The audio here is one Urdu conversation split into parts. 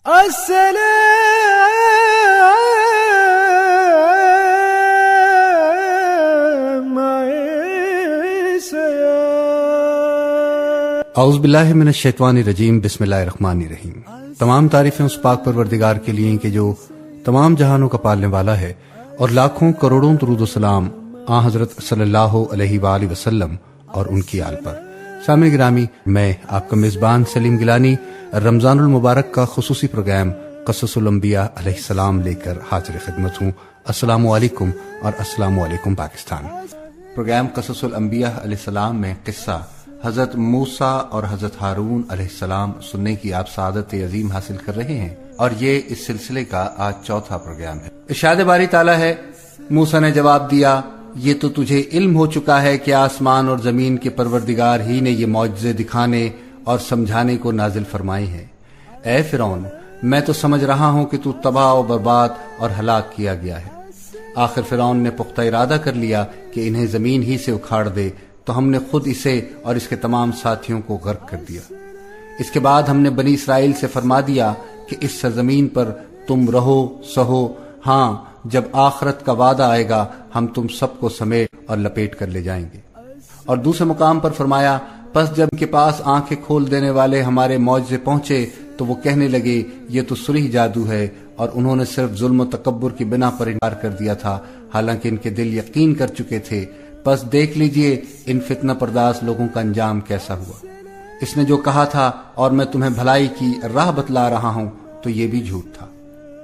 اعوذ باللہ من الشیطان الرجیم، بسم اللہ الرحمن الرحیم۔ تمام تعریفیں اس پاک پروردگار کے لیے کہ جو تمام جہانوں کا پالنے والا ہے، اور لاکھوں کروڑوں درود و سلام آن حضرت صلی اللہ علیہ وآلہ وسلم اور ان کی آل پر۔ سامعین گرامی، میں آپ کا میزبان سلیم گیلانی رمضان المبارک کا خصوصی پروگرام قصص الانبیاء علیہ السلام لے کر حاضر خدمت ہوں۔ السلام علیکم اور السلام علیکم پاکستان۔ پروگرام قصص الانبیاء علیہ السلام میں قصہ حضرت موسیٰ اور حضرت ہارون علیہ السلام سننے کی آپ سعادت عظیم حاصل کر رہے ہیں، اور یہ اس سلسلے کا آج چوتھا پروگرام ہے۔ ارشاد باری تعالیٰ ہے، موسیٰ نے جواب دیا، یہ تو تجھے علم ہو چکا ہے کہ آسمان اور زمین کے پروردگار ہی نے یہ معجزے دکھانے اور سمجھانے کو نازل فرمائے ہیں۔ اے فرعون، میں تو سمجھ رہا ہوں کہ تو تباہ و برباد اور ہلاک کیا گیا ہے۔ آخر فرعون نے پختہ ارادہ کر لیا کہ انہیں زمین ہی سے اکھاڑ دے، تو ہم نے خود اسے اور اس کے تمام ساتھیوں کو غرق کر دیا۔ اس کے بعد ہم نے بنی اسرائیل سے فرما دیا کہ اس سرزمین پر تم رہو سہو، ہاں جب آخرت کا وعدہ آئے گا ہم تم سب کو سمیٹ اور لپیٹ کر لے جائیں گے۔ اور دوسرے مقام پر فرمایا، پس جب ان کے پاس آنکھیں کھول دینے والے ہمارے معجزے پہنچے تو وہ کہنے لگے یہ تو سریح جادو ہے، اور انہوں نے صرف ظلم و تکبر کی بنا پر انکار کر دیا تھا، حالانکہ ان کے دل یقین کر چکے تھے۔ پس دیکھ لیجئے ان فتنہ پرداز لوگوں کا انجام کیسا ہوا۔ اس نے جو کہا تھا اور میں تمہیں بھلائی کی راہ بتلا رہا ہوں، تو یہ بھی جھوٹ تھا۔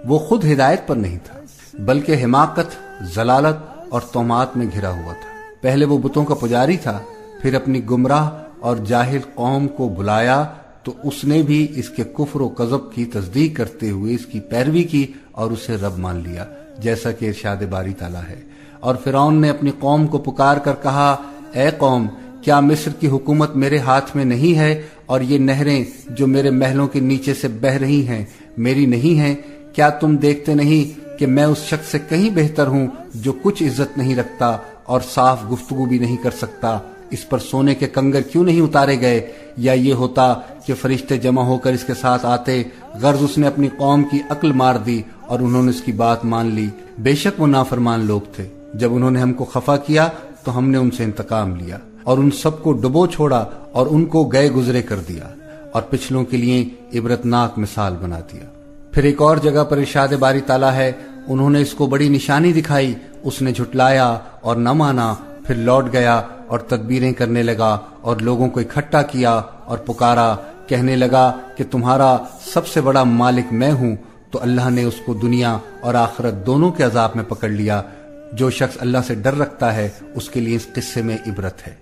وہ خود ہدایت پر نہیں تھا، بلکہ حماقت، ضلالت اور تہمات میں گھرا ہوا تھا۔ پہلے وہ بتوں کا پجاری تھا، پھر اپنی گمراہ اور جاہل قوم کو بلایا تو اس نے بھی اس کے کفر و کذب کی تصدیق کرتے ہوئے اس کی پیروی کی اور اسے رب مان لیا، جیسا کہ ارشاد باری تعالیٰ ہے۔ اور فرعون نے اپنی قوم کو پکار کر کہا، اے قوم، کیا مصر کی حکومت میرے ہاتھ میں نہیں ہے، اور یہ نہریں جو میرے محلوں کے نیچے سے بہہ رہی ہیں میری نہیں ہیں؟ کیا تم دیکھتے نہیں کہ میں اس شخص سے کہیں بہتر ہوں جو کچھ عزت نہیں رکھتا اور صاف گفتگو بھی نہیں کر سکتا؟ اس پر سونے کے کنگر کیوں نہیں اتارے گئے؟ یا یہ ہوتا کہ فرشتے جمع ہو کر اس کے ساتھ آتے؟ غرض اس نے اپنی قوم کی عقل مار دی اور انہوں نے اس کی بات مان لی۔ بے شک وہ نافرمان لوگ تھے۔ جب انہوں نے ہم کو خفا کیا تو ہم نے ان سے انتقام لیا، اور ان سب کو ڈبو چھوڑا اور ان کو گئے گزرے کر دیا، اور پچھلوں کے لیے عبرتناک مثال بنا دیا۔ پھر ایک اور جگہ پر ارشاد باری تعالیٰ ہے، انہوں نے اس کو بڑی نشانی دکھائی، اس نے جھٹلایا اور نہ مانا، پھر لوٹ گیا اور تدبیریں کرنے لگا اور لوگوں کو اکٹھا کیا اور پکارا، کہنے لگا کہ تمہارا سب سے بڑا مالک میں ہوں۔ تو اللہ نے اس کو دنیا اور آخرت دونوں کے عذاب میں پکڑ لیا۔ جو شخص اللہ سے ڈر رکھتا ہے اس کے لیے اس قصے میں عبرت ہے۔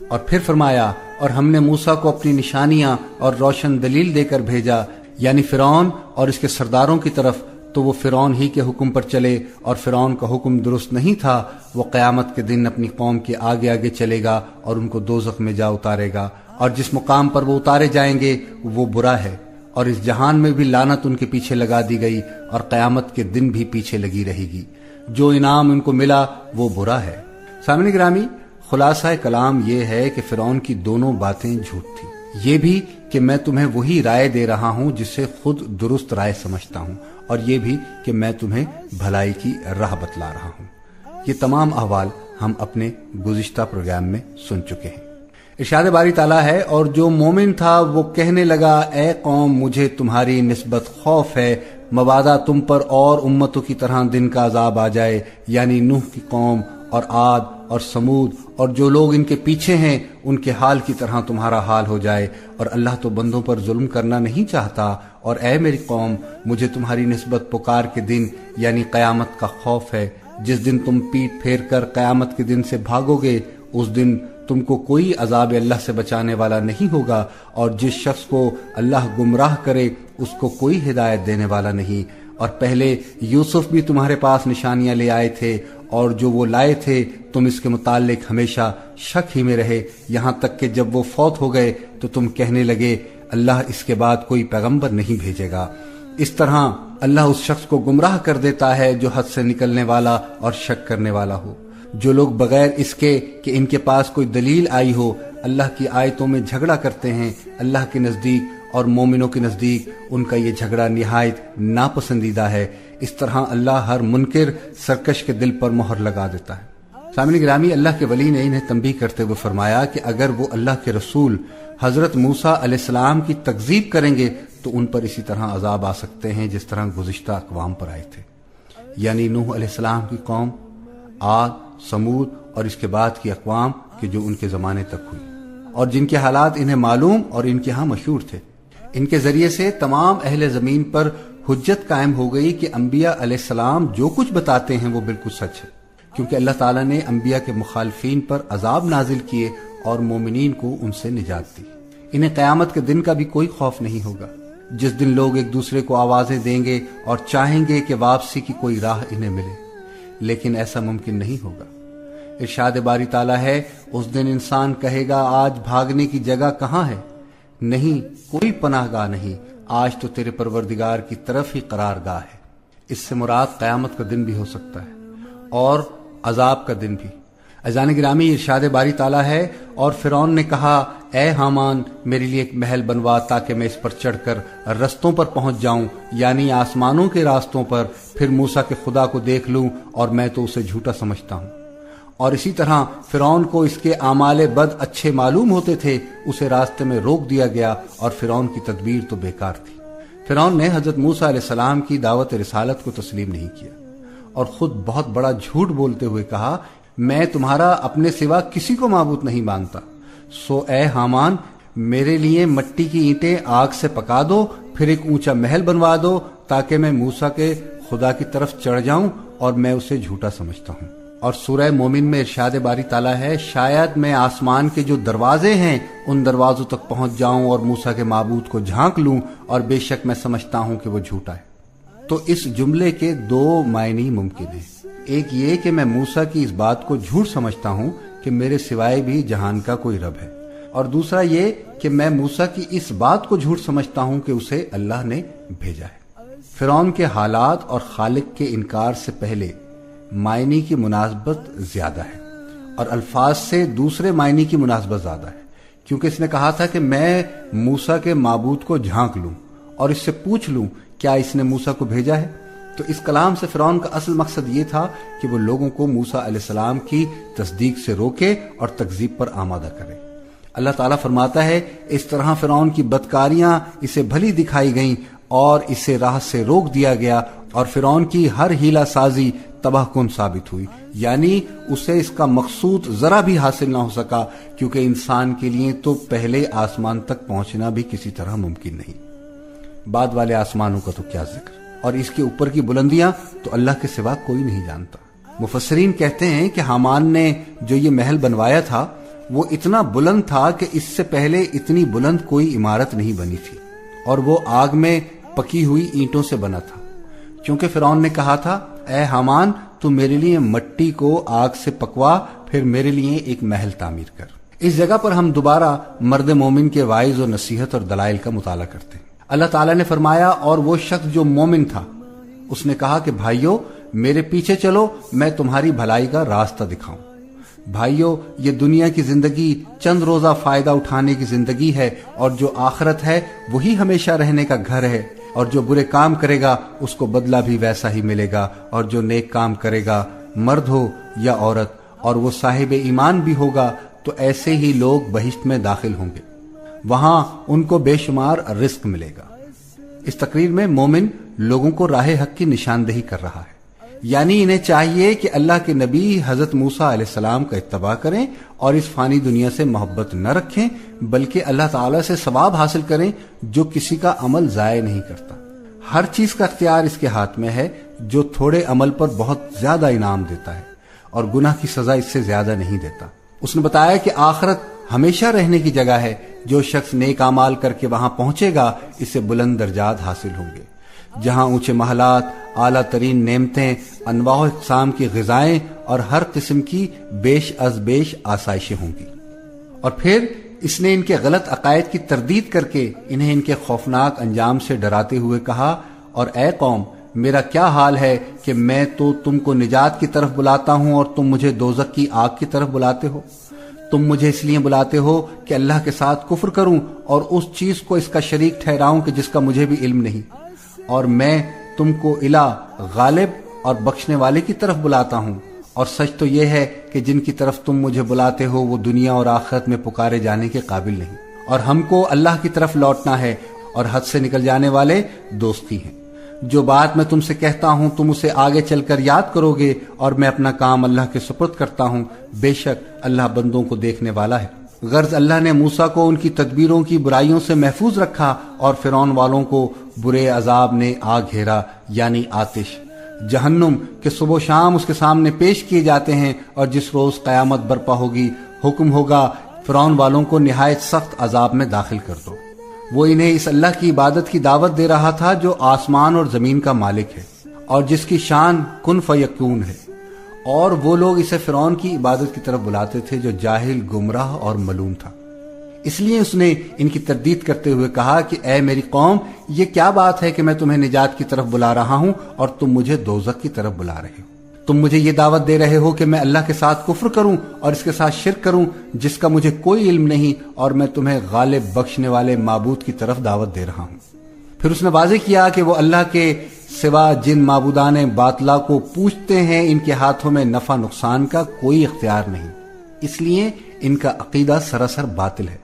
اور پھر فرمایا، اور ہم نے موسیٰ کو اپنی نشانیاں اور روشن دلیل دے کر بھیجا، یعنی فرعون اور اس کے سرداروں کی طرف، تو وہ فرعون ہی کے حکم پر چلے، اور فرعون کا حکم درست نہیں تھا۔ وہ قیامت کے دن اپنی قوم کے آگے آگے چلے گا اور ان کو دوزخ میں جا اتارے گا، اور جس مقام پر وہ اتارے جائیں گے وہ برا ہے، اور اس جہان میں بھی لعنت ان کے پیچھے لگا دی گئی، اور قیامت کے دن بھی پیچھے لگی رہے گی۔ جو انعام ان کو ملا وہ برا ہے۔ سامعین گرامی، خلاصہ کلام یہ ہے کہ فرعون کی دونوں باتیں جھوٹ تھیں، یہ بھی کہ میں تمہیں وہی رائے دے رہا ہوں جسے خود درست رائے سمجھتا ہوں، اور یہ بھی کہ میں تمہیں بھلائی کی راہ بتلا رہا ہوں۔ یہ تمام احوال ہم اپنے گزشتہ پروگرام میں سن چکے ہیں۔ ارشاد باری تعالیٰ ہے، اور جو مومن تھا وہ کہنے لگا، اے قوم، مجھے تمہاری نسبت خوف ہے، مبادا تم پر اور امتوں کی طرح دن کا عذاب آ جائے، یعنی نوح کی قوم اور عاد اور سمود اور جو لوگ ان کے پیچھے ہیں ان کے حال کی طرح تمہارا حال ہو جائے، اور اللہ تو بندوں پر ظلم کرنا نہیں چاہتا۔ اور اے میری قوم، مجھے تمہاری نسبت پکار کے دن یعنی قیامت کا خوف ہے۔ جس دن تم پیٹ پھیر کر قیامت کے دن سے بھاگو گے، اس دن تم کو کوئی عذاب اللہ سے بچانے والا نہیں ہوگا، اور جس شخص کو اللہ گمراہ کرے اس کو کوئی ہدایت دینے والا نہیں۔ اور پہلے یوسف بھی تمہارے پاس نشانیاں لے آئے تھے، اور جو وہ لائے تھے تم اس کے متعلق ہمیشہ شک ہی میں رہے، یہاں تک کہ جب وہ فوت ہو گئے تو تم کہنے لگے اللہ اس کے بعد کوئی پیغمبر نہیں بھیجے گا۔ اس طرح اللہ اس شخص کو گمراہ کر دیتا ہے جو حد سے نکلنے والا اور شک کرنے والا ہو۔ جو لوگ بغیر اس کے کہ ان کے پاس کوئی دلیل آئی ہو اللہ کی آیتوں میں جھگڑا کرتے ہیں، اللہ کے نزدیک اور مومنوں کے نزدیک ان کا یہ جھگڑا نہایت ناپسندیدہ ہے۔ اس طرح اللہ ہر منکر سرکش کے دل پر مہر لگا دیتا ہے۔ سامعین گرامی، اللہ کے ولی نے انہیں تنبیہ کرتے ہوئے فرمایا کہ اگر وہ اللہ کے رسول حضرت موسیٰ علیہ السلام کی تکذیب کریں گے تو ان پر اسی طرح عذاب آ سکتے ہیں جس طرح گزشتہ اقوام پر آئے تھے، یعنی نوح علیہ السلام کی قوم، عاد، سمود اور اس کے بعد کی اقوام کہ جو ان کے زمانے تک ہوئی اور جن کے حالات انہیں معلوم اور ان کے ہاں مشہور تھے۔ ان کے ذریعے سے تمام اہل زمین پر حجت قائم ہو گئی کہ انبیاء علیہ السلام جو کچھ بتاتے ہیں وہ بالکل سچ ہے، کیونکہ اللہ تعالیٰ نے انبیاء کے مخالفین پر عذاب نازل کیے اور مومنین کو ان سے نجات دی۔ انہیں قیامت کے دن کا بھی کوئی خوف نہیں ہوگا، جس دن لوگ ایک دوسرے کو آوازیں دیں گے اور چاہیں گے کہ واپسی کی کوئی راہ انہیں ملے، لیکن ایسا ممکن نہیں ہوگا۔ ارشاد باری تعالیٰ ہے، اس دن انسان کہے گا آج بھاگنے کی جگہ کہاں ہے؟ نہیں، کوئی پناہ گاہ نہیں، آج تو تیرے پروردگار کی طرف ہی قرار گاہ ہے۔ اس سے مراد قیامت کا دن بھی ہو سکتا ہے اور عذاب کا دن بھی۔ عزیزان گرامی، ارشاد باری تعالیٰ ہے، اور فرعون نے کہا اے حامان میرے لیے ایک محل بنوا تاکہ میں اس پر چڑھ کر رستوں پر پہنچ جاؤں، یعنی آسمانوں کے راستوں پر، پھر موسیٰ کے خدا کو دیکھ لوں، اور میں تو اسے جھوٹا سمجھتا ہوں۔ اور اسی طرح فرعون کو اس کے اعمال بد اچھے معلوم ہوتے تھے، اسے راستے میں روک دیا گیا اور فرعون کی تدبیر تو بیکار تھی۔ فرعون نے حضرت موسیٰ علیہ السلام کی دعوت رسالت کو تسلیم نہیں کیا اور خود بہت بڑا جھوٹ بولتے ہوئے کہا میں تمہارا اپنے سوا کسی کو معبود نہیں مانتا، سو اے حامان میرے لیے مٹی کی اینٹیں آگ سے پکا دو، پھر ایک اونچا محل بنوا دو تاکہ میں موسیٰ کے خدا کی طرف چڑھ جاؤں، اور میں اسے جھوٹا سمجھتا ہوں۔ اور سورہ مومن میں ارشاد باری تعالیٰ ہے، شاید میں آسمان کے جو دروازے ہیں ان دروازوں تک پہنچ جاؤں اور موسیٰ کے معبود کو جھانک لوں، اور بے شک میں سمجھتا ہوں کہ وہ جھوٹا ہے۔ تو اس جملے کے دو معنی ممکن ہیں، ایک یہ کہ میں موسیٰ کی اس بات کو جھوٹ سمجھتا ہوں کہ میرے سوائے بھی جہان کا کوئی رب ہے، اور دوسرا یہ کہ میں موسیٰ کی اس بات کو جھوٹ سمجھتا ہوں کہ اسے اللہ نے بھیجا ہے۔ فرعون کے حالات اور خالق کے انکار سے پہلے معنی کی مناسبت زیادہ ہے اور الفاظ سے دوسرے معنی کی مناسبت زیادہ ہے، کیونکہ اس نے کہا تھا کہ میں موسیٰ کے معبود کو جھانک لوں اور اس سے پوچھ لوں کیا اس نے موسیٰ کو بھیجا ہے۔ تو اس کلام سے فرعون کا اصل مقصد یہ تھا کہ وہ لوگوں کو موسیٰ علیہ السلام کی تصدیق سے روکے اور تکذیب پر آمادہ کرے۔ اللہ تعالیٰ فرماتا ہے، اس طرح فرعون کی بدکاریاں اسے بھلی دکھائی گئیں اور اسے راہ سے روک دیا گیا، اور فرعون کی ہر ہیلہ سازی تباہ کن ثابت ہوئی، یعنی اسے اس کا مقصود ذرا بھی حاصل نہ ہو سکا، کیونکہ انسان کے لیے تو پہلے آسمان تک پہنچنا بھی کسی طرح ممکن نہیں، بعد والے آسمانوں کا تو کیا ذکر، اور اس کے اوپر کی بلندیاں تو اللہ کے سوا کوئی نہیں جانتا۔ مفسرین کہتے ہیں کہ حامان نے جو یہ محل بنوایا تھا وہ اتنا بلند تھا کہ اس سے پہلے اتنی بلند کوئی عمارت نہیں بنی تھی، اور وہ آگ میں پکی ہوئی اینٹوں سے بنا تھا، کیونکہ فرعون نے کہا تھا اے حامان تو میرے لیے مٹی کو آگ سے پکوا، پھر میرے لیے ایک محل تعمیر کر۔ اس جگہ پر ہم دوبارہ مرد مومن کے واعظ و نصیحت اور دلائل کا مطالعہ کرتے ہیں۔ اللہ تعالیٰ نے فرمایا، اور وہ شخص جو مومن تھا اس نے کہا کہ بھائیو میرے پیچھے چلو، میں تمہاری بھلائی کا راستہ دکھاؤں۔ بھائیو یہ دنیا کی زندگی چند روزہ فائدہ اٹھانے کی زندگی ہے، اور جو آخرت ہے وہی ہمیشہ رہنے کا گھر ہے، اور جو برے کام کرے گا اس کو بدلہ بھی ویسا ہی ملے گا، اور جو نیک کام کرے گا مرد ہو یا عورت اور وہ صاحب ایمان بھی ہوگا تو ایسے ہی لوگ بہشت میں داخل ہوں گے، وہاں ان کو بے شمار رزق ملے گا۔ اس تقریر میں مومن لوگوں کو راہ حق کی نشاندہی کر رہا ہے، یعنی انہیں چاہیے کہ اللہ کے نبی حضرت موسیٰ علیہ السلام کا اتباع کریں اور اس فانی دنیا سے محبت نہ رکھیں، بلکہ اللہ تعالیٰ سے ثواب حاصل کریں جو کسی کا عمل ضائع نہیں کرتا۔ ہر چیز کا اختیار اس کے ہاتھ میں ہے، جو تھوڑے عمل پر بہت زیادہ انعام دیتا ہے اور گناہ کی سزا اس سے زیادہ نہیں دیتا۔ اس نے بتایا کہ آخرت ہمیشہ رہنے کی جگہ ہے، جو شخص نیک اعمال کر کے وہاں پہنچے گا اسے بلند درجات حاصل ہوں گے، جہاں اونچے محلات، اعلیٰ ترین نعمتیں، انواع و اقسام کی غذائیں اور ہر قسم کی بیش از بیش آسائشیں ہوں گی۔ اور پھر اس نے ان کے غلط عقائد کی تردید کر کے انہیں ان کے خوفناک انجام سے ڈراتے ہوئے کہا، اور اے قوم میرا کیا حال ہے کہ میں تو تم کو نجات کی طرف بلاتا ہوں اور تم مجھے دوزخ کی آگ کی طرف بلاتے ہو۔ تم مجھے اس لیے بلاتے ہو کہ اللہ کے ساتھ کفر کروں اور اس چیز کو اس کا شریک ٹھہراؤں کہ جس کا مجھے بھی علم نہیں، اور میں تم کو الہ غالب اور بخشنے والے کی طرف بلاتا ہوں، اور سچ تو یہ ہے کہ جن کی طرف تم مجھے بلاتے ہو وہ دنیا اور آخرت میں پکارے جانے کے قابل نہیں، اور ہم کو اللہ کی طرف لوٹنا ہے، اور حد سے نکل جانے والے دوستی ہیں۔ جو بات میں تم سے کہتا ہوں تم اسے آگے چل کر یاد کرو گے، اور میں اپنا کام اللہ کے سپرد کرتا ہوں، بے شک اللہ بندوں کو دیکھنے والا ہے۔ غرض اللہ نے موسیٰ کو ان کی تدبیروں کی برائیوں سے محفوظ رکھا، اور فرعون والوں کو برے عذاب نے آ گھیرا، یعنی آتش جہنم کے صبح و شام اس کے سامنے پیش کیے جاتے ہیں، اور جس روز قیامت برپا ہوگی حکم ہوگا فرعون والوں کو نہایت سخت عذاب میں داخل کر دو۔ وہ انہیں اس اللہ کی عبادت کی دعوت دے رہا تھا جو آسمان اور زمین کا مالک ہے، اور جس کی شان کن فیکون ہے، اور وہ لوگ اسے فرعون کی عبادت کی طرف بلاتے تھے جو جاہل، گمراہ اور ملون تھا۔ اس لیے اس نے ان کی تردید کرتے ہوئے کہا کہ اے میری قوم، یہ کیا بات ہے کہ میں تمہیں نجات کی طرف بلا رہا ہوں اور تم مجھے دوزخ کی طرف بلا رہے ہو؟ تم مجھے یہ دعوت دے رہے ہو کہ میں اللہ کے ساتھ کفر کروں اور اس کے ساتھ شرک کروں جس کا مجھے کوئی علم نہیں، اور میں تمہیں غالب بخشنے والے معبود کی طرف دعوت دے رہا ہوں۔ پھر اس نے واضح کیا کہ وہ اللہ کے سوا جن معبودان باطلا کو پوجتے ہیں ان کے ہاتھوں میں نفع نقصان کا کوئی اختیار نہیں، اس لیے ان کا عقیدہ سراسر باطل ہے۔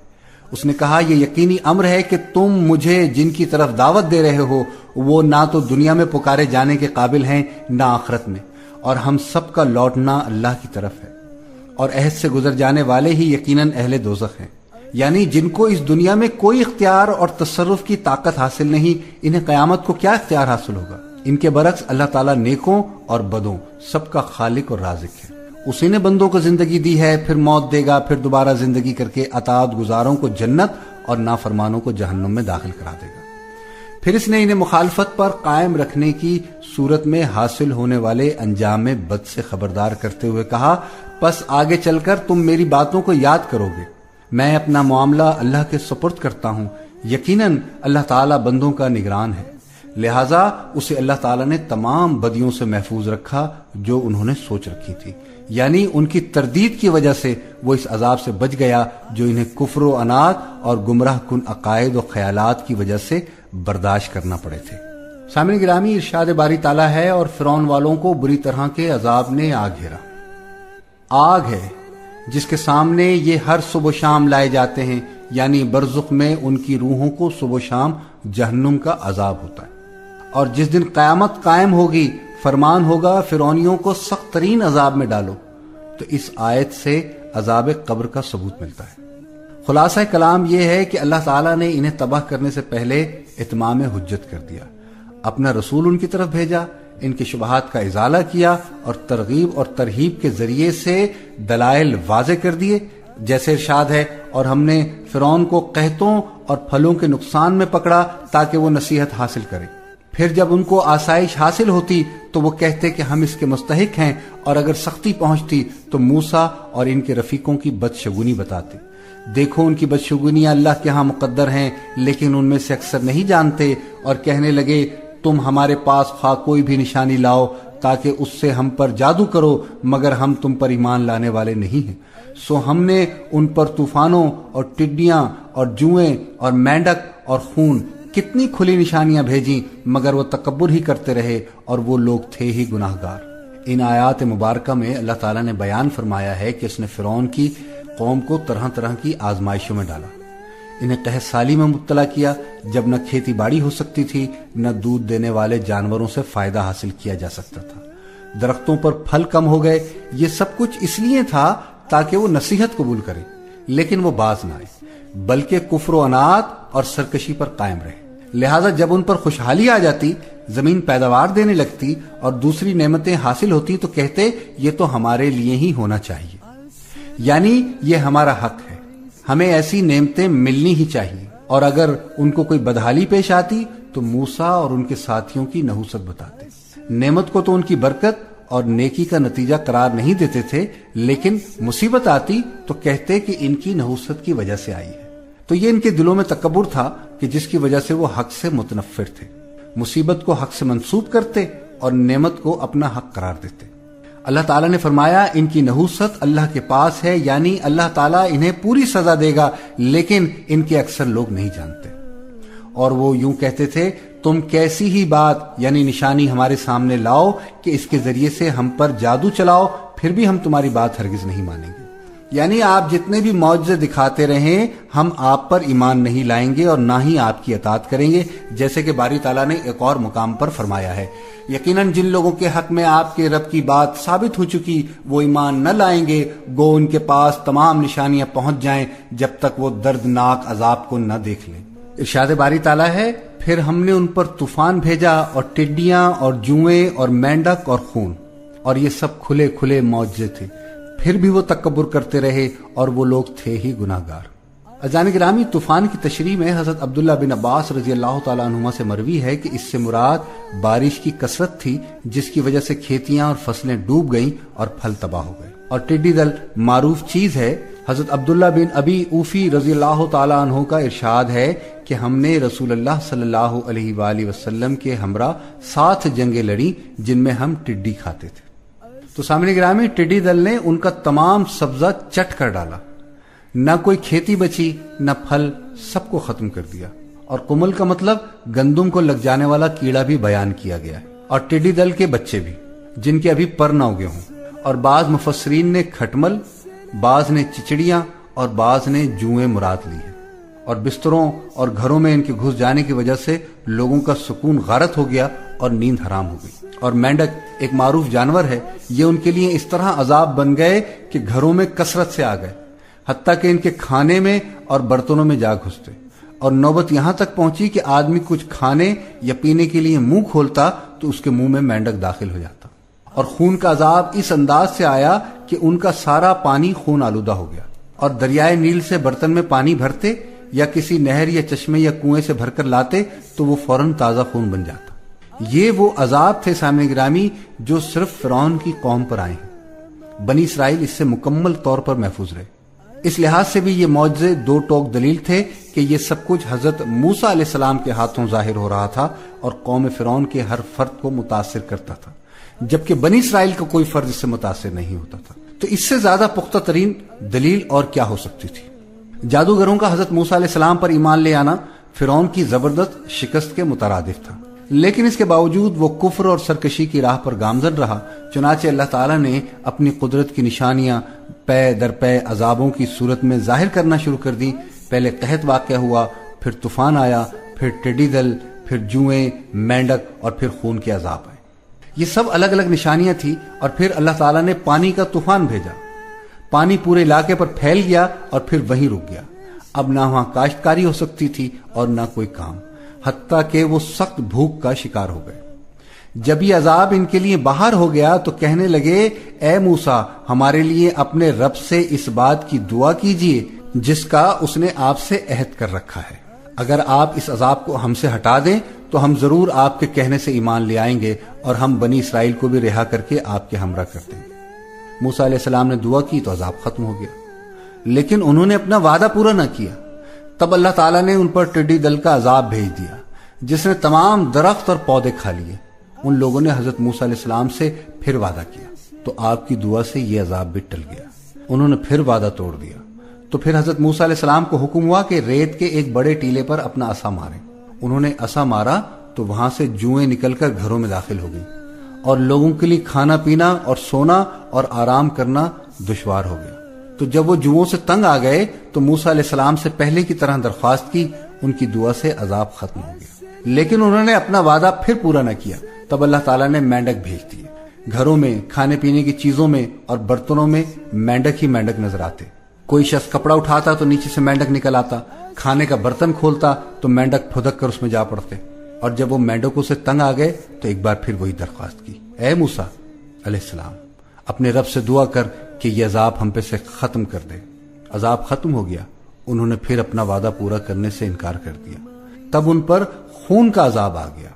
اس نے کہا یہ یقینی امر ہے کہ تم مجھے جن کی طرف دعوت دے رہے ہو وہ نہ تو دنیا میں پکارے جانے کے قابل ہیں نہ آخرت میں، اور ہم سب کا لوٹنا اللہ کی طرف ہے، اور عہد سے گزر جانے والے ہی یقیناً اہل دوزخ ہیں، یعنی جن کو اس دنیا میں کوئی اختیار اور تصرف کی طاقت حاصل نہیں، انہیں قیامت کو کیا اختیار حاصل ہوگا؟ ان کے برعکس اللہ تعالیٰ نیکوں اور بدوں سب کا خالق اور رازق ہے۔ اسی نے بندوں کو زندگی دی ہے، پھر موت دے گا، پھر دوبارہ زندگی کر کے اطاعت گزاروں کو جنت اور نافرمانوں کو جہنم میں داخل کرا دے گا۔ پھر اس نے انہیں مخالفت پر قائم رکھنے کی صورت میں حاصل ہونے والے انجام بد سے خبردار کرتے ہوئے کہا پس آگے چل کر تم میری باتوں کو یاد کرو گے، میں اپنا معاملہ اللہ کے سپرد کرتا ہوں، یقیناً اللہ تعالیٰ بندوں کا نگران ہے، لہٰذا اسے اللہ تعالیٰ نے تمام بدیوں سے محفوظ رکھا جو انہوں نے سوچ رکھی تھی، یعنی ان کی تردید کی وجہ سے وہ اس عذاب سے بچ گیا جو انہیں کفر و عناد اور گمراہ کن عقائد و خیالات کی وجہ سے برداشت کرنا پڑے تھے۔ سامعین گرامی، ارشاد باری تعالیٰ ہے اور فرعون والوں کو بری طرح کے عذاب نے آ گھیرا۔ آگ ہے جس کے سامنے یہ ہر صبح و شام لائے جاتے ہیں، یعنی برزخ میں ان کی روحوں کو صبح و شام جہنم کا عذاب ہوتا ہے، اور جس دن قیامت قائم ہوگی فرمان ہوگا فرعونیوں کو سخت ترین عذاب میں ڈالو۔ تو اس آیت سے عذاب قبر کا ثبوت ملتا ہے۔ خلاصہ کلام یہ ہے کہ اللہ تعالیٰ نے انہیں تباہ کرنے سے پہلے اتمام حجت کر دیا، اپنا رسول ان کی طرف بھیجا، ان کے شبہات کا ازالہ کیا اور ترغیب اور ترہیب کے ذریعے سے دلائل واضح کر دیے، جیسے ارشاد ہے اور ہم نے فرعون کو قحطوں اور پھلوں کے نقصان میں پکڑا تاکہ وہ نصیحت حاصل کرے، پھر جب ان کو آسائش حاصل ہوتی تو وہ کہتے کہ ہم اس کے مستحق ہیں، اور اگر سختی پہنچتی تو موسیٰ اور ان کے رفیقوں کی بدشگونی بتاتے۔ دیکھو ان کی بدشگونیاں اللہ کے ہاں مقدر ہیں، لیکن ان میں سے اکثر نہیں جانتے، اور کہنے لگے تم ہمارے پاس خواہ کوئی بھی نشانی لاؤ تاکہ اس سے ہم پر جادو کرو، مگر ہم تم پر ایمان لانے والے نہیں ہیں۔ سو ہم نے ان پر طوفانوں اور ٹڈیاں اور جوئیں اور مینڈک اور خون کتنی کھلی نشانیاں بھیجیں، مگر وہ تکبر ہی کرتے رہے اور وہ لوگ تھے ہی گناہ گار۔ ان آیات مبارکہ میں اللہ تعالیٰ نے بیان فرمایا ہے کہ اس نے فرعون کی قوم کو طرح طرح کی آزمائشوں میں ڈالا، انہیں قحط سالی میں مبتلا کیا جب نہ کھیتی باڑی ہو سکتی تھی، نہ دودھ دینے والے جانوروں سے فائدہ حاصل کیا جا سکتا تھا، درختوں پر پھل کم ہو گئے۔ یہ سب کچھ اس لیے تھا تاکہ وہ نصیحت قبول کرے، لیکن وہ باز نہ آئے بلکہ کفر و عناد اور سرکشی پر قائم رہے۔ لہٰذا جب ان پر خوشحالی آ جاتی، زمین پیداوار دینے لگتی اور دوسری نعمتیں حاصل ہوتی تو کہتے یہ تو ہمارے لیے ہی ہونا چاہیے، یعنی یہ ہمارا حق ہے، ہمیں ایسی نعمتیں ملنی ہی چاہیے۔ اور اگر ان کو کوئی بدحالی پیش آتی تو موسیٰ اور ان کے ساتھیوں کی نحوست بتاتے، نعمت کو تو ان کی برکت اور نیکی کا نتیجہ قرار نہیں دیتے تھے، لیکن مصیبت آتی تو کہتے کہ ان کی نحوست کی وجہ سے آئی ہے۔ تو یہ ان کے دلوں میں تکبر تھا کہ جس کی وجہ سے وہ حق سے متنفر تھے، مصیبت کو حق سے منسوب کرتے اور نعمت کو اپنا حق قرار دیتے۔ اللہ تعالیٰ نے فرمایا ان کی نحوست اللہ کے پاس ہے، یعنی اللہ تعالیٰ انہیں پوری سزا دے گا، لیکن ان کے اکثر لوگ نہیں جانتے۔ اور وہ یوں کہتے تھے تم کیسی ہی بات یعنی نشانی ہمارے سامنے لاؤ کہ اس کے ذریعے سے ہم پر جادو چلاؤ، پھر بھی ہم تمہاری بات ہرگز نہیں مانیں گے۔ یعنی آپ جتنے بھی معجزے دکھاتے رہیں ہم آپ پر ایمان نہیں لائیں گے اور نہ ہی آپ کی اطاعت کریں گے، جیسے کہ باری تعالیٰ نے ایک اور مقام پر فرمایا ہے، یقیناً جن لوگوں کے حق میں آپ کے رب کی بات ثابت ہو چکی وہ ایمان نہ لائیں گے، گو ان کے پاس تمام نشانیاں پہنچ جائیں جب تک وہ دردناک عذاب کو نہ دیکھ لیں۔ ارشاد باری تعالیٰ ہے پھر ہم نے ان پر طوفان بھیجا اور ٹڈیاں اور جوئیں اور مینڈک اور خون، اور یہ سب کھلے کھلے معجزے تھے، پھر بھی وہ تکبر کرتے رہے اور وہ لوگ تھے ہی گناہگار۔ عزیزان گرامی، طوفان کی تشریح میں حضرت عبداللہ بن عباس رضی اللہ تعالیٰ عنہما سے مروی ہے کہ اس سے مراد بارش کی کثرت تھی جس کی وجہ سے کھیتیاں اور فصلیں ڈوب گئیں اور پھل تباہ ہو گئے۔ اور ٹڈی دل معروف چیز ہے۔ حضرت عبداللہ بن ابی اوفی رضی اللہ تعالیٰ عنہ کا ارشاد ہے کہ ہم نے رسول اللہ صلی اللہ علیہ وآلہ وسلم کے ہمراہ 7 جنگیں لڑی جن میں ہم ٹڈی کھاتے تھے۔ تو سامنے گرامی، ٹڈی دل نے ان کا تمام سبزہ چٹ کر ڈالا، نہ کوئی کھیتی بچی نہ پھل، سب کو ختم کر دیا۔ اور کمل کا مطلب گندم کو لگ جانے والا کیڑا بھی بیان کیا گیا ہے، اور ٹڈی دل کے بچے بھی جن کے ابھی پر نہ اگے ہوں۔ اور بعض مفسرین نے کھٹمل، بعض نے چچڑیاں اور بعض نے جوئیں مراد لی ہیں۔ اور بستروں اور گھروں میں ان کے گھس جانے کی وجہ سے لوگوں کا سکون غارت ہو گیا اور نیند حرام ہو گئی۔ اور مینڈک ایک معروف جانور ہے، یہ ان کے لیے اس طرح عذاب بن گئے کہ گھروں میں کثرت سے آ گئے، حتیٰ کہ ان کے کھانے میں اور برتنوں میں جا گھستے، اور نوبت یہاں تک پہنچی کہ آدمی کچھ کھانے یا پینے کے لیے منہ کھولتا تو اس کے منہ میں مینڈک داخل ہو جاتا۔ اور خون کا عذاب اس انداز سے آیا کہ ان کا سارا پانی خون آلودہ ہو گیا، اور دریائے نیل سے برتن میں پانی بھرتے یا کسی نہر یا چشمے یا کنویں سے بھر کر لاتے تو وہ فوراً تازہ خون بن جاتا۔ یہ وہ عذاب تھے سامنے گرامی جو صرف فرعون کی قوم پر آئے ہیں، بنی اسرائیل اس سے مکمل طور پر محفوظ رہے۔ اس لحاظ سے بھی یہ معجزے 2 ٹوک دلیل تھے کہ یہ سب کچھ حضرت موسیٰ علیہ السلام کے ہاتھوں ظاہر ہو رہا تھا اور قوم فرعون کے ہر فرد کو متاثر کرتا تھا، جبکہ بنی اسرائیل کا کوئی فرد اس سے متاثر نہیں ہوتا تھا۔ تو اس سے زیادہ پختہ ترین دلیل اور کیا ہو سکتی تھی؟ جادوگروں کا حضرت موسیٰ علیہ السلام پر ایمان لے آنا فرعون کی زبردست شکست کے مترادف تھا، لیکن اس کے باوجود وہ کفر اور سرکشی کی راہ پر گامزن رہا۔ چنانچہ اللہ تعالیٰ نے اپنی قدرت کی نشانیاں پے در پے عذابوں کی صورت میں ظاہر کرنا شروع کر دی۔ پہلے قحط واقع ہوا، پھر طوفان آیا، پھر ٹڈی دل، پھر جوئیں، مینڈک اور پھر خون کے عذاب آئے۔ یہ سب الگ الگ نشانیاں تھیں، اور پھر اللہ تعالیٰ نے پانی کا طوفان بھیجا۔ پانی پورے علاقے پر پھیل گیا اور پھر وہیں رک گیا۔ اب نہ وہاں کاشتکاری ہو سکتی تھی اور نہ کوئی کام، حتیٰ کہ وہ سخت بھوک کا شکار ہو گئے۔ جب یہ عذاب ان کے لیے باہر ہو گیا تو کہنے لگے، اے موسیٰ، ہمارے لیے اپنے رب سے اس بات کی دعا کیجیے جس کا اس نے آپ سے عہد کر رکھا ہے۔ اگر آپ اس عذاب کو ہم سے ہٹا دیں تو ہم ضرور آپ کے کہنے سے ایمان لے آئیں گے اور ہم بنی اسرائیل کو بھی رہا کر کے آپ کے ہمراہ کر دیں گے۔ موسیٰ علیہ السلام نے دعا کی تو عذاب ختم ہو گیا، لیکن انہوں نے اپنا وعدہ پورا نہ کیا۔ تب اللہ تعالیٰ نے ان پر ٹڈی دل کا عذاب بھیج دیا جس نے تمام درخت اور پودے کھا لیے۔ ان لوگوں نے حضرت موسیٰ علیہ السلام سے پھر وعدہ کیا تو آپ کی دعا سے یہ عذاب بھی ٹل گیا۔ انہوں نے پھر وعدہ توڑ دیا تو پھر حضرت موسیٰ علیہ السلام کو حکم ہوا کہ ریت کے ایک بڑے ٹیلے پر اپنا عصا ماریں۔ انہوں نے عصا مارا تو وہاں سے جوئیں نکل کر گھروں میں داخل ہو گئیں، اور لوگوں کے لیے کھانا پینا اور سونا اور آرام کرنا دشوار ہو گیا۔ تو جب وہ جوؤں سے تنگ آ گئے تو موسیٰ علیہ السلام سے پہلے کی طرح درخواست کی، ان کی دعا سے عذاب ختم ہو گیا، لیکن انہوں نے اپنا وعدہ پھر پورا نہ کیا۔ تب اللہ تعالیٰ نے مینڈک بھیج دیے۔ گھروں میں، کھانے پینے کی چیزوں میں اور برتنوں میں مینڈک ہی مینڈک نظر آتے۔ کوئی شخص کپڑا اٹھاتا تو نیچے سے مینڈک نکل آتا، کھانے کا برتن کھولتا تو مینڈک پھدک کر اس میں جا پڑتے۔ اور جب وہ مینڈکوں سے تنگ آ گئے تو ایک بار پھر وہی درخواست کی، اے موسیٰ علیہ السلام، اپنے رب سے دعا کر کہ یہ عذاب ہم پہ سے ختم کر دے۔ عذاب ختم ہو گیا، انہوں نے پھر اپنا وعدہ پورا کرنے سے انکار کر دیا۔ تب ان پر خون کا عذاب آ گیا۔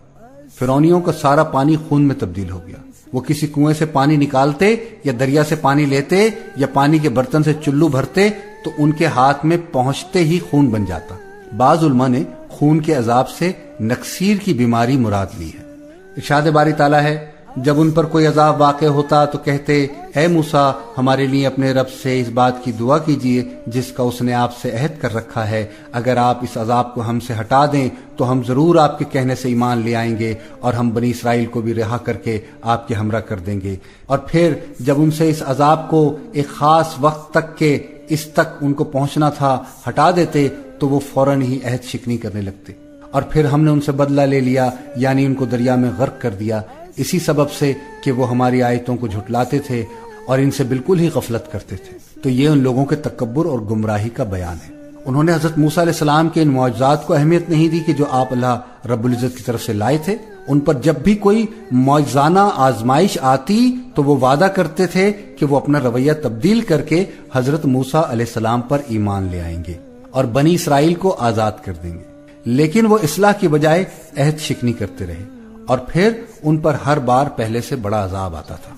فرعونیوں کا سارا پانی خون میں تبدیل ہو گیا۔ وہ کسی کنویں سے پانی نکالتے یا دریا سے پانی لیتے یا پانی کے برتن سے چلو بھرتے تو ان کے ہاتھ میں پہنچتے ہی خون بن جاتا۔ بعض علماء نے خون کے عذاب سے نکسیر کی بیماری مراد لی ہے۔ ارشاد باری تعالیٰ ہے، جب ان پر کوئی عذاب واقع ہوتا تو کہتے اے موسیٰ ہمارے لیے اپنے رب سے اس بات کی دعا کیجیے جس کا اس نے آپ سے عہد کر رکھا ہے، اگر آپ اس عذاب کو ہم سے ہٹا دیں تو ہم ضرور آپ کے کہنے سے ایمان لے آئیں گے اور ہم بنی اسرائیل کو بھی رہا کر کے آپ کے ہمراہ کر دیں گے۔ اور پھر جب ان سے اس عذاب کو ایک خاص وقت تک کے اس تک ان کو پہنچنا تھا ہٹا دیتے تو وہ فوراً ہی عہد شکنی کرنے لگتے، اور پھر ہم نے ان سے بدلہ لے لیا، یعنی ان کو دریا میں غرق کر دیا، اسی سبب سے کہ وہ ہماری آیتوں کو جھٹلاتے تھے اور ان سے بالکل ہی غفلت کرتے تھے۔ تو یہ ان لوگوں کے تکبر اور گمراہی کا بیان ہے۔ انہوں نے حضرت موسیٰ علیہ السلام کے ان معجزات کو اہمیت نہیں دی کہ جو آپ اللہ رب العزت کی طرف سے لائے تھے۔ ان پر جب بھی کوئی معجزانہ آزمائش آتی تو وہ وعدہ کرتے تھے کہ وہ اپنا رویہ تبدیل کر کے حضرت موسیٰ علیہ السلام پر ایمان لے آئیں گے اور بنی اسرائیل کو آزاد کر دیں گے، لیکن وہ اصلاح کی بجائے عہد شکنی کرتے رہے، اور پھر ان پر ہر بار پہلے سے بڑا عذاب آتا تھا۔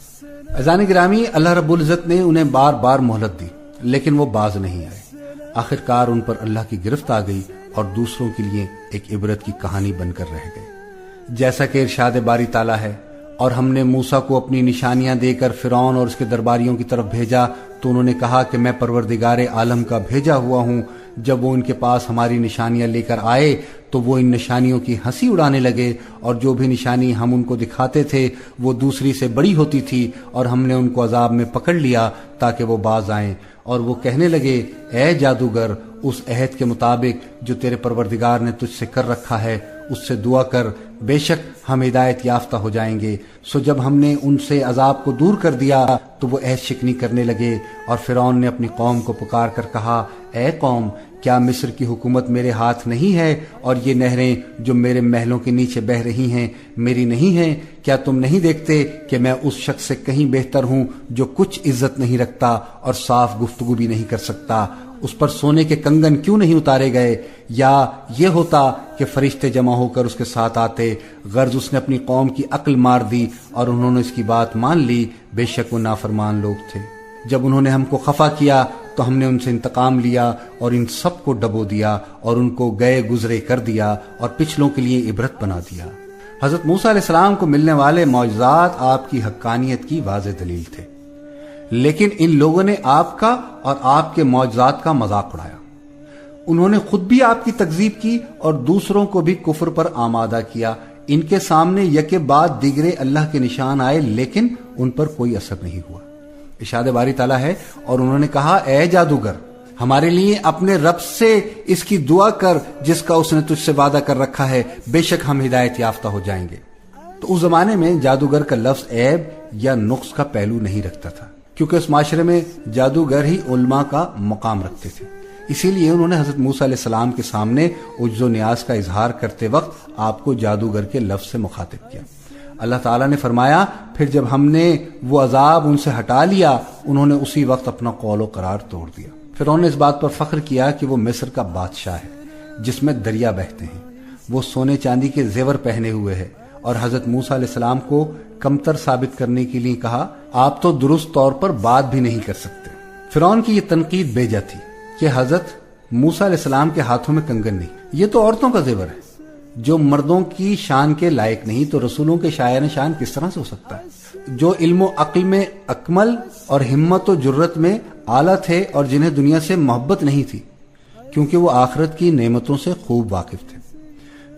عزیزان گرامی، اللہ رب العزت نے انہیں بار بار مہلت دی لیکن وہ باز نہیں آئے۔ آخر کار ان پر اللہ کی گرفت آ گئی اور دوسروں کے لیے ایک عبرت کی کہانی بن کر رہ گئے۔ جیسا کہ ارشاد باری تعالیٰ ہے، اور ہم نے موسیٰ کو اپنی نشانیاں دے کر فرعون اور اس کے درباریوں کی طرف بھیجا تو انہوں نے کہا کہ میں پروردگار عالم کا بھیجا ہوا ہوں۔ جب وہ ان کے پاس ہماری نشانیاں لے کر آئے تو وہ ان نشانیوں کی ہنسی اڑانے لگے، اور جو بھی نشانی ہم ان کو دکھاتے تھے وہ دوسری سے بڑی ہوتی تھی، اور ہم نے ان کو عذاب میں پکڑ لیا تاکہ وہ باز آئیں۔ اور وہ کہنے لگے اے جادوگر، اس عہد کے مطابق جو تیرے پروردگار نے تجھ سے کر رکھا ہے اس سے دعا کر، بے شک ہم ہدایت یافتہ ہو جائیں گے۔ سو جب ہم نے ان سے عذاب کو دور کر دیا تو وہ عہد شکنی کرنے لگے، اور فرعون نے اپنی قوم کو پکار کر کہا اے قوم، کیا مصر کی حکومت میرے ہاتھ نہیں ہے، اور یہ نہریں جو میرے محلوں کے نیچے بہہ رہی ہیں میری نہیں ہیں؟ کیا تم نہیں دیکھتے کہ میں اس شخص سے کہیں بہتر ہوں جو کچھ عزت نہیں رکھتا اور صاف گفتگو بھی نہیں کر سکتا؟ اس پر سونے کے کنگن کیوں نہیں اتارے گئے؟ یا یہ ہوتا کہ فرشتے جمع ہو کر اس کے ساتھ آتے، غرض اس نے اپنی قوم کی عقل مار دی اور انہوں نے اس کی بات مان لی، بے شک وہ نافرمان لوگ تھے۔ جب انہوں نے ہم کو خفا کیا تو ہم نے ان سے انتقام لیا اور ان سب کو ڈبو دیا اور ان کو گئے گزرے کر دیا اور پچھلوں کے لیے عبرت بنا دیا۔ حضرت موسیٰ علیہ السلام کو ملنے والے معجزات آپ کی حقانیت کی واضح دلیل تھے، لیکن ان لوگوں نے آپ کا اور آپ کے معجزات کا مذاق اڑایا۔ انہوں نے خود بھی آپ کی تکذیب کی اور دوسروں کو بھی کفر پر آمادہ کیا۔ ان کے سامنے یکے بعد دیگرے اللہ کے نشان آئے لیکن ان پر کوئی اثر نہیں ہوا۔ ارشاد باری تعالیٰ ہے، اور انہوں نے کہا اے جادوگر، ہمارے لیے اپنے رب سے اس کی دعا کر جس کا اس نے تجھ سے وعدہ کر رکھا ہے، بے شک ہم ہدایت یافتہ ہو جائیں گے۔ تو اس زمانے میں جادوگر کا لفظ عیب یا نقص کا پہلو نہیں رکھتا تھا، کیونکہ اس معاشرے میں جادوگر ہی علماء کا مقام رکھتے تھے۔ اسی لیے انہوں نے حضرت موسیٰ علیہ السلام کے سامنے عجز و نیاز کا اظہار کرتے وقت آپ کو جادوگر کے لفظ سے مخاطب کیا۔ اللہ تعالیٰ نے فرمایا پھر جب ہم نے وہ عذاب ان سے ہٹا لیا انہوں نے اسی وقت اپنا قول و قرار توڑ دیا۔ فرعون نے اس بات پر فخر کیا کہ وہ مصر کا بادشاہ ہے جس میں دریا بہتے ہیں، وہ سونے چاندی کے زیور پہنے ہوئے ہے، اور حضرت موسیٰ علیہ السلام کو کمتر ثابت کرنے کے لیے کہا آپ تو درست طور پر بات بھی نہیں کر سکتے۔ فرعون کی یہ تنقید بیجا تھی کہ حضرت موسیٰ علیہ السلام کے ہاتھوں میں کنگن نہیں، یہ تو عورتوں کا زیور ہے جو مردوں کی شان کے لائق نہیں، تو رسولوں کے شایان شان کس طرح سے ہو سکتا ہے؟ جو علم و عقل میں اکمل اور ہمت و جرت میں اعلیٰ تھے اور جنہیں دنیا سے محبت نہیں تھی کیونکہ وہ آخرت کی نعمتوں سے خوب واقف تھے۔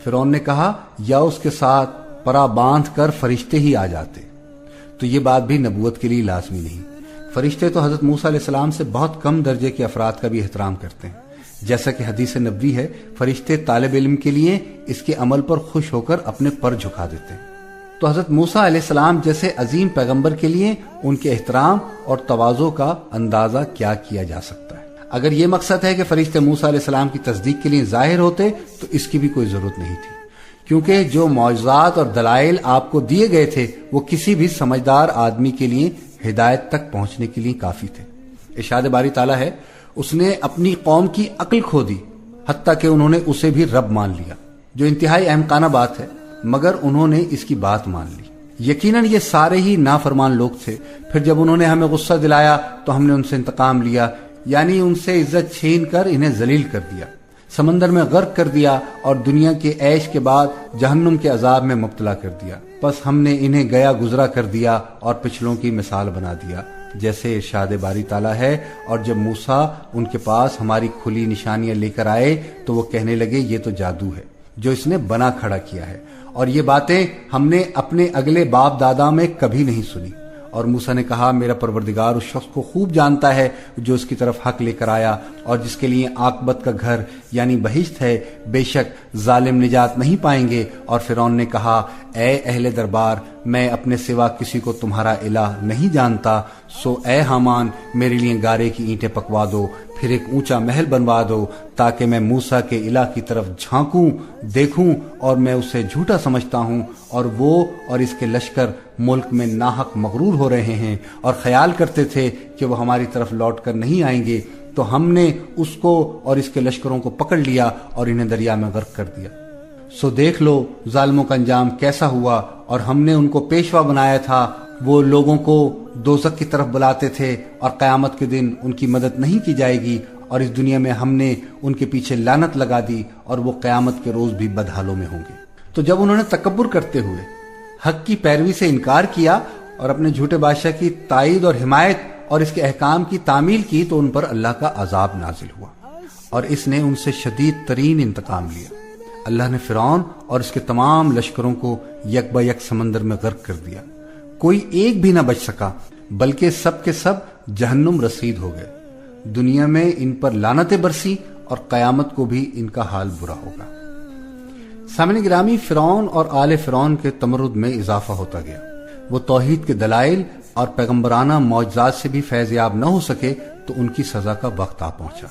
فرعون نے کہا یا اس کے ساتھ پرا باندھ کر فرشتے ہی آ جاتے، تو یہ بات بھی نبوت کے لیے لازمی نہیں۔ فرشتے تو حضرت موسیٰ علیہ السلام سے بہت کم درجے کے افراد کا بھی احترام کرتے ہیں، جیسا کہ حدیث نبوی ہے فرشتے طالب علم کے لیے اس کے عمل پر خوش ہو کر اپنے پر جھکا دیتے ہیں۔ تو حضرت موسیٰ علیہ السلام جیسے عظیم پیغمبر کے لیے ان کے احترام اور تواضع کا اندازہ کیا کیا جا سکتا ہے؟ اگر یہ مقصد ہے کہ فرشتے موسیٰ علیہ السلام کی تصدیق کے لیے ظاہر ہوتے تو اس کی بھی کوئی ضرورت نہیں تھی، کیونکہ جو معجزات اور دلائل آپ کو دیے گئے تھے وہ کسی بھی سمجھدار آدمی کے لیے ہدایت تک پہنچنے کے لیے کافی تھے۔ ارشاد باری تعالیٰ ہے اس نے اپنی قوم کی عقل کھو دی حتیٰ کہ انہوں نے اسے بھی رب مان لیا، جو انتہائی احمقانہ بات ہے، مگر انہوں نے اس کی بات مان لی۔ یقیناً یہ سارے ہی نافرمان لوگ تھے۔ پھر جب انہوں نے ہمیں غصہ دلایا تو ہم نے ان سے انتقام لیا، یعنی ان سے عزت چھین کر انہیں ذلیل کر دیا۔ سمندر میں غرق کر دیا اور دنیا کے عیش کے بعد جہنم کے عذاب میں مبتلا کر دیا. پس ہم نے انہیں گیا گزرا کر دیا اور پچھلوں کی مثال بنا دیا، جیسے ارشاد باری تعالیٰ ہے. اور جب موسیٰ ان کے پاس ہماری کھلی نشانیاں لے کر آئے تو وہ کہنے لگے یہ تو جادو ہے جو اس نے بنا کھڑا کیا ہے، اور یہ باتیں ہم نے اپنے اگلے باپ دادا میں کبھی نہیں سنی. اور موسیٰ نے کہا میرا پروردگار اس شخص کو خوب جانتا ہے جو اس کی طرف حق لے کر آیا اور جس کے لیے عاقبت کا گھر یعنی بہشت ہے. بے شک ظالم نجات نہیں پائیں گے. اور فرعون نے کہا اے اہل دربار، میں اپنے سوا کسی کو تمہارا الہ نہیں جانتا، سو اے حامان میرے لیے گارے کی اینٹیں پکوا دو، پھر ایک اونچا محل بنوا دو تاکہ میں موسیٰ کے الہ کی طرف جھانکوں دیکھوں، اور میں اسے جھوٹا سمجھتا ہوں اور وہ اور اس کے لشکر ملک میں ناحق مغرور ہو رہے ہیں اور خیال کرتے تھے کہ وہ ہماری طرف لوٹ کر نہیں آئیں گے. تو ہم نے اس کو اور اس کے لشکروں کو پکڑ لیا اور انہیں دریا میں غرق کر دیا. سو دیکھ لو ظالموں کا انجام کیسا ہوا. اور ہم نے ان کو پیشوا بنایا تھا، وہ لوگوں کو دوزخ کی طرف بلاتے تھے اور قیامت کے دن ان کی مدد نہیں کی جائے گی. اور اس دنیا میں ہم نے ان کے پیچھے لعنت لگا دی اور وہ قیامت کے روز بھی بدحالوں میں ہوں گے. تو جب انہوں نے تکبر کرتے ہوئے حق کی پیروی سے انکار کیا اور اپنے جھوٹے بادشاہ کی تائید اور حمایت اور اس کے احکام کی تعمیل کی تو ان پر اللہ کا عذاب نازل ہوا اور اس نے ان سے شدید ترین انتقام لیا. اللہ نے فرعون اور اس کے تمام لشکروں کو یک با یک سمندر میں غرق کر دیا. کوئی ایک بھی نہ بچ سکا، بلکہ سب کے سب جہنم رسید ہو گئے. دنیا میں ان پر لعنتیں برسی اور قیامت کو بھی ان کا حال برا ہوگا. سامعین گرامی، فرعون اور آل فرعون کے تمرد میں اضافہ ہوتا گیا. وہ توحید کے دلائل اور پیغمبرانہ معجزات سے بھی فیض یاب نہ ہو سکے تو ان کی سزا کا وقت آ پہنچا.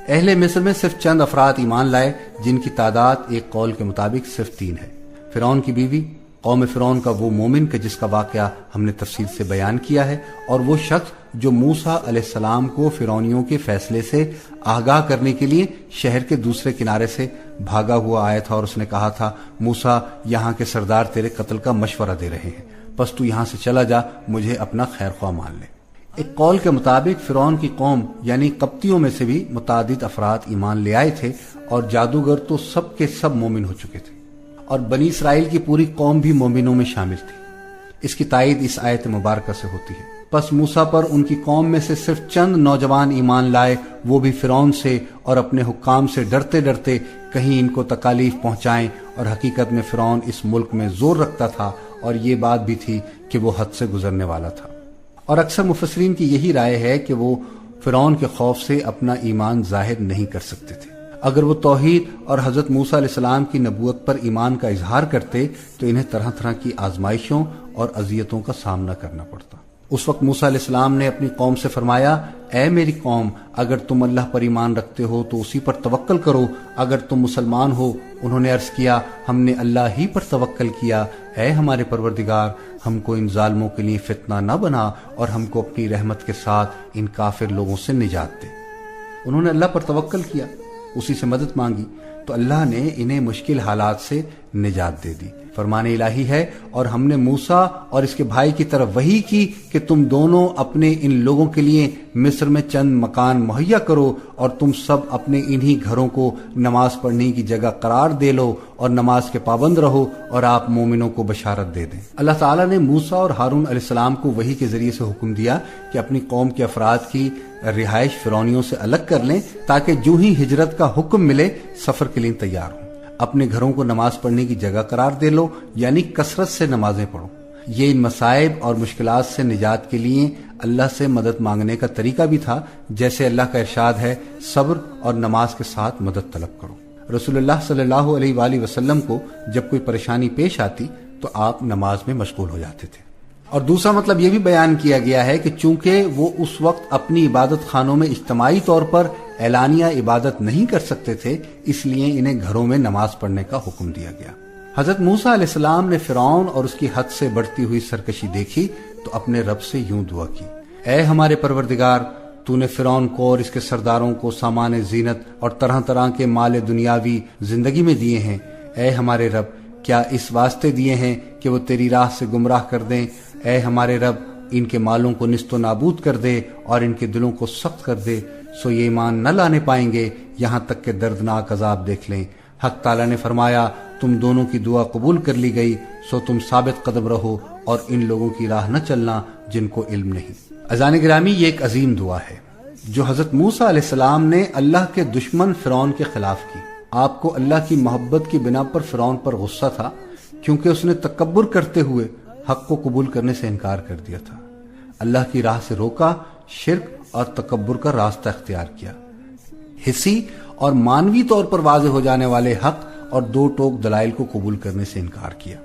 اہل مصر میں صرف چند افراد ایمان لائے جن کی تعداد ایک قول کے مطابق صرف 3 ہے. فرعون کی بیوی، قوم فرعون کا وہ مومن کہ جس کا واقعہ ہم نے تفصیل سے بیان کیا ہے، اور وہ شخص جو موسیٰ علیہ السلام کو فرعونیوں کے فیصلے سے آگاہ کرنے کے لیے شہر کے دوسرے کنارے سے بھاگا ہوا آیا تھا اور اس نے کہا تھا موسیٰ یہاں کے سردار تیرے قتل کا مشورہ دے رہے ہیں، بس تو یہاں سے چلا جا، مجھے اپنا خیر خواہ مان لے. ایک قول کے مطابق فرعون کی قوم یعنی قبطیوں میں سے بھی متعدد افراد ایمان لے آئے تھے اور جادوگر تو سب کے سب مومن ہو چکے تھے، اور بنی اسرائیل کی پوری قوم بھی مومنوں میں شامل تھی. اس کی تائید اس آیت مبارکہ سے ہوتی ہے. پس موسیٰ پر ان کی قوم میں سے صرف چند نوجوان ایمان لائے، وہ بھی فرعون سے اور اپنے حکام سے ڈرتے ڈرتے کہیں ان کو تکالیف پہنچائیں. اور حقیقت میں فرعون اس ملک میں زور رکھتا تھا اور یہ بات بھی تھی کہ وہ حد سے گزرنے والا تھا. اور اکثر مفسرین کی یہی رائے ہے کہ وہ فرعون کے خوف سے اپنا ایمان ظاہر نہیں کر سکتے تھے. اگر وہ توحید اور حضرت موسیٰ علیہ السلام کی نبوت پر ایمان کا اظہار کرتے تو انہیں طرح طرح کی آزمائشوں اور اذیتوں کا سامنا کرنا پڑتا. اس وقت موسیٰ علیہ السلام نے اپنی قوم سے فرمایا اے میری قوم، اگر تم اللہ پر ایمان رکھتے ہو تو اسی پر توکل کرو. اگر تم مسلمان ہو. انہوں نے عرض کیا ہم نے اللہ ہی پر توکل کیا. اے ہمارے پروردگار، ہم کو ان ظالموں کے لیے فتنہ نہ بنا اور ہم کو اپنی رحمت کے ساتھ ان کافر لوگوں سے نجات دے. انہوں نے اللہ پر توکل کیا، اسی سے مدد مانگی تو اللہ نے انہیں مشکل حالات سے نجات دے دی. فرمان الہی ہے اور ہم نے موسیٰ اور اس کے بھائی کی طرف وحی کی کہ تم دونوں اپنے ان لوگوں کے لیے مصر میں چند مکان مہیا کرو اور تم سب اپنے انہی گھروں کو نماز پڑھنے کی جگہ قرار دے لو اور نماز کے پابند رہو اور آپ مومنوں کو بشارت دے دیں. اللہ تعالیٰ نے موسیٰ اور ہارون علیہ السلام کو وحی کے ذریعے سے حکم دیا کہ اپنی قوم کے افراد کی رہائش فرعونیوں سے الگ کر لیں تاکہ جو ہی ہجرت کا حکم ملے سفر کے لیے تیار ہوں. اپنے گھروں کو نماز پڑھنے کی جگہ قرار دے لو یعنی کثرت سے نمازیں پڑھو. یہ ان مصائب اور مشکلات سے نجات کے لیے اللہ سے مدد مانگنے کا طریقہ بھی تھا، جیسے اللہ کا ارشاد ہے صبر اور نماز کے ساتھ مدد طلب کرو. رسول اللہ صلی اللہ علیہ وآلہ وسلم کو جب کوئی پریشانی پیش آتی تو آپ نماز میں مشغول ہو جاتے تھے. اور دوسرا مطلب یہ بھی بیان کیا گیا ہے کہ چونکہ وہ اس وقت اپنی عبادت خانوں میں اجتماعی طور پر اعلانیہ عبادت نہیں کر سکتے تھے، اس لیے انہیں گھروں میں نماز پڑھنے کا حکم دیا گیا. حضرت موسیٰ علیہ السلام نے فرعون اور اس کی حد سے بڑھتی ہوئی سرکشی دیکھی تو اپنے رب سے یوں دعا کی اے ہمارے پروردگار، تو نے فرعون کو اور اس کے سرداروں کو سامان زینت اور طرح طرح کے مال دنیاوی زندگی میں دیے ہیں. اے ہمارے رب، کیا اس واسطے دیے ہیں کہ وہ تیری راہ سے گمراہ کر دیں؟ اے ہمارے رب، ان کے مالوں کو نیست و نابود کر دے اور ان کے دلوں کو سخت کر دے. سو یہ ایمان نہ لانے پائیں گے یہاں تک کہ دردناک عذاب دیکھ لیں۔ حق تعالیٰ نے فرمایا تم دونوں کی دعا قبول کر لی گئی، سو تم ثابت قدم رہو اور ان لوگوں کی راہ نہ چلنا جن کو علم نہیں۔ اذان گرامی، یہ ایک عظیم دعا ہے جو حضرت موسیٰ علیہ السلام نے اللہ کے دشمن فرعون کے خلاف کی۔ آپ کو اللہ کی محبت کی بنا پر فرعون پر غصہ تھا، کیونکہ اس نے تکبر کرتے ہوئے حق کو قبول کرنے سے انکار کر دیا تھا، اللہ کی راہ سے روکا، شرک اور تکبر کا راستہ اختیار کیا، حسی اور مانوی طور پر واضح ہو جانے والے حق اور دو ٹوک دلائل کو قبول کرنے سے انکار کیا۔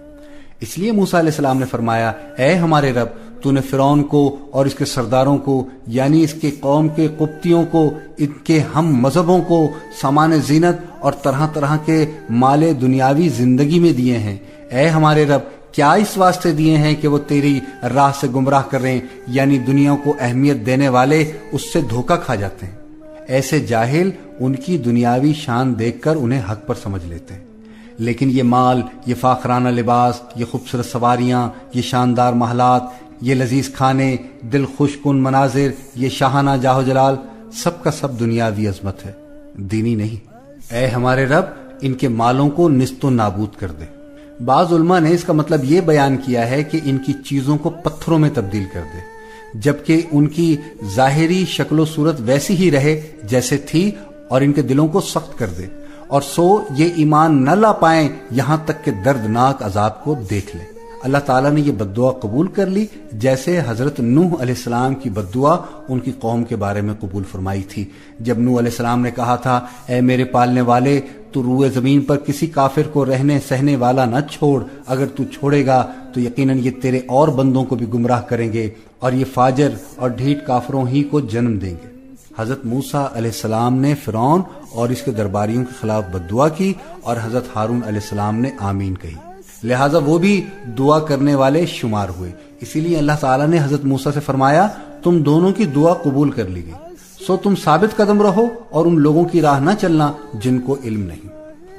اس لیے موسیٰ علیہ السلام نے فرمایا، اے ہمارے رب، تو نے فرعون کو اور اس کے سرداروں کو، یعنی اس کے قوم کے قبطیوں کو، ان کے ہم مذہبوں کو سامان زینت اور طرح طرح کے مال دنیاوی زندگی میں دیے ہیں۔ اے ہمارے رب، کیا اس واسطے دیے ہیں کہ وہ تیری راہ سے گمراہ کر رہے ہیں، یعنی دنیا کو اہمیت دینے والے اس سے دھوکہ کھا جاتے ہیں۔ ایسے جاہل ان کی دنیاوی شان دیکھ کر انہیں حق پر سمجھ لیتے ہیں، لیکن یہ مال، یہ فاخرانہ لباس، یہ خوبصورت سواریاں، یہ شاندار محلات، یہ لذیذ کھانے، دل خوش کن مناظر، یہ شاہانہ جاہ و جلال، سب کا سب دنیاوی عظمت ہے، دینی نہیں۔ اے ہمارے رب، ان کے مالوں کو نیست و نابود کر دے۔ بعض علماء نے اس کا مطلب یہ بیان کیا ہے کہ ان کی چیزوں کو پتھروں میں تبدیل کر دے، جبکہ ان کی ظاہری شکل و صورت ویسی ہی رہے جیسے تھی، اور ان کے دلوں کو سخت کر دے، اور سو یہ ایمان نہ لا پائیں یہاں تک کہ دردناک عذاب کو دیکھ لیں۔ اللہ تعالیٰ نے یہ بد دعا قبول کر لی، جیسے حضرت نوح علیہ السلام کی بد دعا ان کی قوم کے بارے میں قبول فرمائی تھی، جب نوح علیہ السلام نے کہا تھا، اے میرے پالنے والے، تو روئے زمین پر کسی کافر کو رہنے سہنے والا نہ چھوڑ، اگر تو چھوڑے گا تو یقیناً یہ تیرے اور بندوں کو بھی گمراہ کریں گے، اور یہ فاجر اور ڈھیٹ کافروں ہی کو جنم دیں گے۔ حضرت موسیٰ علیہ السلام نے فرعون اور اس کے درباریوں کے خلاف بد دعا کی، اور حضرت ہارون علیہ السلام نے آمین کہی، لہٰذا وہ بھی دعا کرنے والے شمار ہوئے۔ اسی لیے اللہ تعالیٰ نے حضرت موسیٰ سے فرمایا، تم دونوں کی دعا قبول کر لی گئی، سو تم ثابت قدم رہو اور ان لوگوں کی راہ نہ چلنا جن کو علم نہیں۔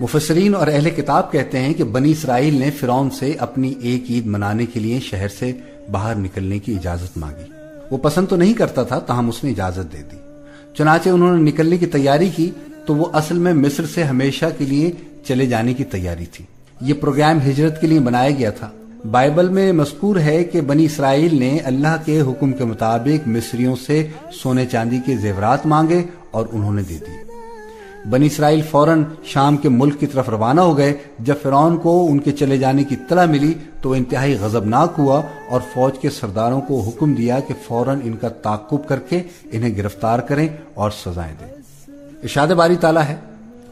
مفسرین اور اہل کتاب کہتے ہیں کہ بنی اسرائیل نے فرعون سے اپنی ایک عید منانے کے لیے شہر سے باہر نکلنے کی اجازت مانگی۔ وہ پسند تو نہیں کرتا تھا، تاہم اس نے اجازت دے دی۔ چنانچہ انہوں نے نکلنے کی تیاری کی تو وہ اصل میں مصر سے ہمیشہ کے لیے چلے جانے کی تیاری تھی۔ یہ پروگرام ہجرت کے لیے بنایا گیا تھا۔ بائبل میں مذکور ہے کہ بنی اسرائیل نے اللہ کے حکم کے مطابق مصریوں سے سونے چاندی کے زیورات مانگے اور انہوں نے دے دیے۔ بنی اسرائیل فوراً شام کے ملک کی طرف روانہ ہو گئے۔ جب فرعون کو ان کے چلے جانے کی اطلاع ملی تو وہ انتہائی غضبناک ہوا اور فوج کے سرداروں کو حکم دیا کہ فوراً ان کا تعقب کر کے انہیں گرفتار کریں اور سزائیں دیں۔ ارشاد باری تعالیٰ ہے،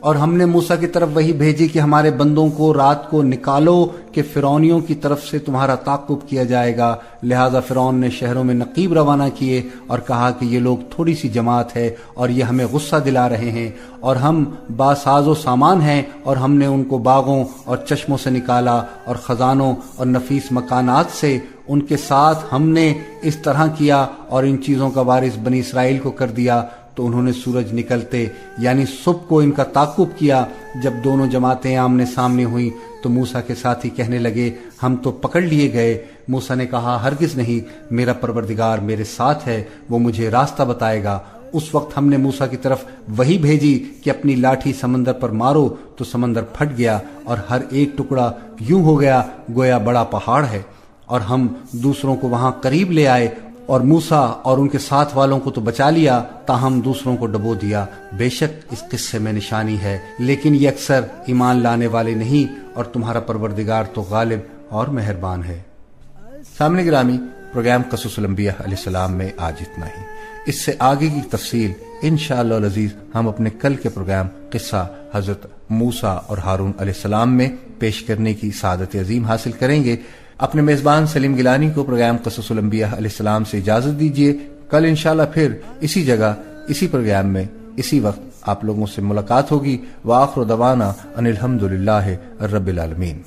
اور ہم نے موسیٰ کی طرف وہی بھیجی کہ ہمارے بندوں کو رات کو نکالو کہ فرعونیوں کی طرف سے تمہارا تعقب کیا جائے گا۔ لہذا فرعون نے شہروں میں نقیب روانہ کیے اور کہا کہ یہ لوگ تھوڑی سی جماعت ہے اور یہ ہمیں غصہ دلا رہے ہیں، اور ہم باساز و سامان ہیں، اور ہم نے ان کو باغوں اور چشموں سے نکالا اور خزانوں اور نفیس مکانات سے، ان کے ساتھ ہم نے اس طرح کیا اور ان چیزوں کا وارث بنی اسرائیل کو کر دیا۔ تو انہوں نے سورج نکلتے یعنی صبح کو ان کا تعقب کیا۔ جب دونوں جماعتیں آمنے سامنے ہوئیں تو موسیٰ کے ساتھی کہنے لگے، ہم تو پکڑ لیے گئے۔ موسیٰ نے کہا، ہرگز نہیں، میرا پروردگار میرے ساتھ ہے، وہ مجھے راستہ بتائے گا۔ اس وقت ہم نے موسیٰ کی طرف وہی بھیجی کہ اپنی لاٹھی سمندر پر مارو، تو سمندر پھٹ گیا اور ہر ایک ٹکڑا یوں ہو گیا گویا بڑا پہاڑ ہے، اور ہم دوسروں کو وہاں قریب لے آئے، اور موسیٰ اور ان کے ساتھ والوں کو تو بچا لیا، تاہم دوسروں کو ڈبو دیا۔ بے شک اس قصے میں نشانی ہے، لیکن یہ اکثر ایمان لانے والے نہیں، اور تمہارا پروردگار تو غالب اور مہربان ہے۔ سامنے گرامی، پروگرام قصص الانبیاء علیہ السلام میں آج اتنا ہی۔ اس سے آگے کی تفصیل انشاءاللہ العزیز ہم اپنے کل کے پروگرام قصہ حضرت موسیٰ اور ہارون علیہ السلام میں پیش کرنے کی سعادت عظیم حاصل کریں گے۔ اپنے میزبان سلیم گیلانی کو پروگرام قصص الانبیاء علیہ السلام سے اجازت دیجیے۔ کل انشاءاللہ پھر اسی جگہ اسی پروگرام میں اسی وقت آپ لوگوں سے ملاقات ہوگی۔ وآخر دعوانا ان الحمدللہ رب العالمین۔